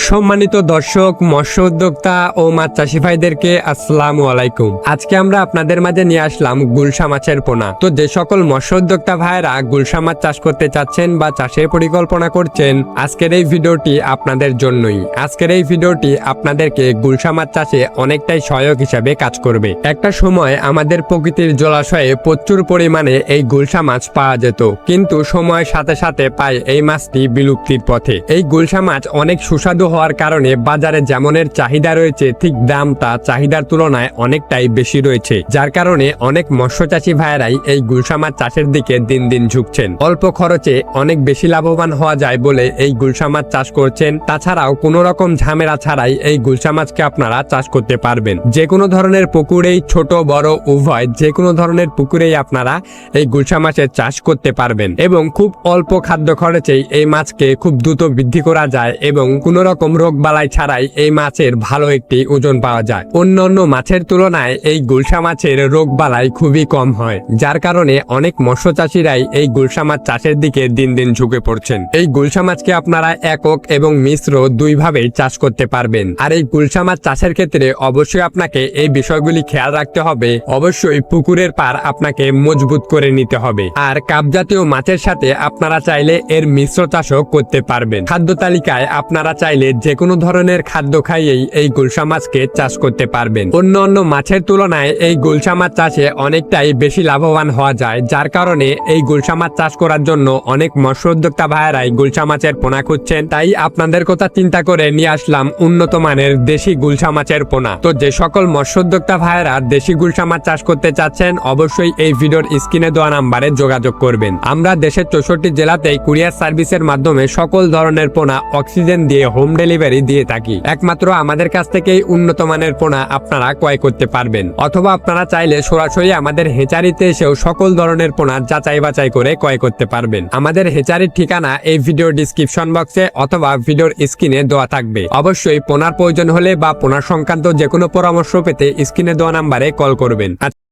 সম্মানিত দর্শক, মৎস্য উদ্যোক্তা ও মাছ চাষি ভাইদেরকে আসসালামু আলাইকুম। আজকে আমরা আপনাদের মাঝে নিয়ে আসলাম গুলশা মাছের পোনা। তো যে সকল মৎস্য উদ্যোক্তা ভাইরা গুলশা মাছ চাষ করতে চাচ্ছেন বা চাষের পরিকল্পনা করছেন, আজকের এই ভিডিওটি আপনাদের জন্যই। আজকের এই ভিডিওটি আপনাদেরকে গুলশা মাছ চাষে অনেকটাই সহায়ক হিসাবে কাজ করবে। একটা সময় আমাদের প্রকৃতির জলাশয়ে প্রচুর পরিমাণে এই গুলশা মাছ পাওয়া যেত, কিন্তু সময়ের সাথে সাথে পায় এই মাছটি বিলুপ্তির পথে। এই গুলশা মাছ অনেক সুস্বাদু হওয়ার কারণে বাজারে যেমনের চাহিদা রয়েছে, ঠিক দামটা চাহিদার তুলনায় অনেকটাই বেশি রয়েছে, যার কারণে অনেক মৎস্যচাষী ভাইয়েরাই এই গুলশা মাছ চাষের দিকে দিন দিন ঝুঁকছেন। অল্প খরচে অনেক বেশি লাভবান হওয়া যায় বলে এই গুলশা মাছ চাষ করছেন। তাছাড়াও কোনো রকম ঝামেলা ছাড়াই এই গুলশা মাছকে আপনারা চাষ করতে পারবেন। যে কোনো ধরনের পুকুরেই, ছোট বড় উভয়, যে কোনো ধরনের পুকুরেই আপনারা এই গুলশা মাছের চাষ করতে পারবেন এবং খুব অল্প খাদ্য খরচেই এই মাছকে খুব দ্রুত বৃদ্ধি করা যায় এবং কোনো রকম রোগ বালাই ছাড়াই এই মাছের ভালো একটি ওজন পাওয়া যায়। অন্যান্য মাছের তুলনায় এই গুলশা মাছের রোগ বালাই খুবই কম হয়, যার কারণে অনেক মৎস্য চাষিরাই এই গুলশা মাছ চাষের দিকে দিন দিন ঝুঁকে পড়ছেন। এই গুলশা মাছকে আপনারা একক এবং মিশ্র দুইভাবেই চাষ করতে পারবেন। আর এই গুলশা মাছ চাষের ক্ষেত্রে অবশ্যই আপনাকে এই বিষয়গুলি খেয়াল রাখতে হবে। অবশ্যই পুকুরের পার আপনাকে মজবুত করে নিতে হবে। আর কাপ জাতীয় মাছের সাথে আপনারা চাইলে এর মিশ্র চাষও করতে পারবেন। খাদ্য তালিকায় আপনারা চাইলে যে কোনো ধরনের খাদ্য খাইয়েই এই গুলশা মাছকে চাষ করতে পারবেন। অন্য মাছের তুলনায় এই গুলশা মাছ চাষে অনেকটাই বেশি লাভবান হওয়া যায়, যার কারণে এই গুলশা মাছ চাষ করার জন্য অনেক মৎস্য উদ্যোক্তা ভাইয়েরাই গুলশা মাছের পোনা খুঁজছেন। তাই আপনাদের কথা চিন্তা করে নিয়ে আসলাম উন্নত মানের দেশি গুলশা মাছের পোনা। তো যে সকল মৎস্য উদ্যোক্তা ভাইয়েরা দেশি গুলশা মাছ চাষ করতে চাচ্ছেন, অবশ্যই এই ভিডিওর স্ক্রিনে দেওয়া নাম্বারে যোগাযোগ করবেন। আমরা দেশের 64 জেলাতেই কুরিয়ার সার্ভিসের মাধ্যমে সকল ধরনের পোনা অক্সিজেন দিয়ে হোম ডেলিভারি দিয়ে থাকি। একমাত্র আমাদের কাছ থেকেই উন্নত মানের পোনা আপনারা ক্রয় করতে পারবেন, অথবা আপনারা চাইলে সরাসরি আমাদের হেচারিতে এসেও সকল ধরনের পোনা যাচাই বাছাই করে ক্রয় করতে পারবেন। আমাদের হেচারির ঠিকানা এই ভিডিওর ডিসক্রিপশন বক্সে অথবা ভিডিওর স্ক্রিনে দেওয়া থাকবে। অবশ্যই পোনার প্রয়োজন হলে বা পোনা সংক্রান্ত যে কোনো পরামর্শ পেতে স্ক্রিনে দেওয়া নাম্বারে কল করবেন।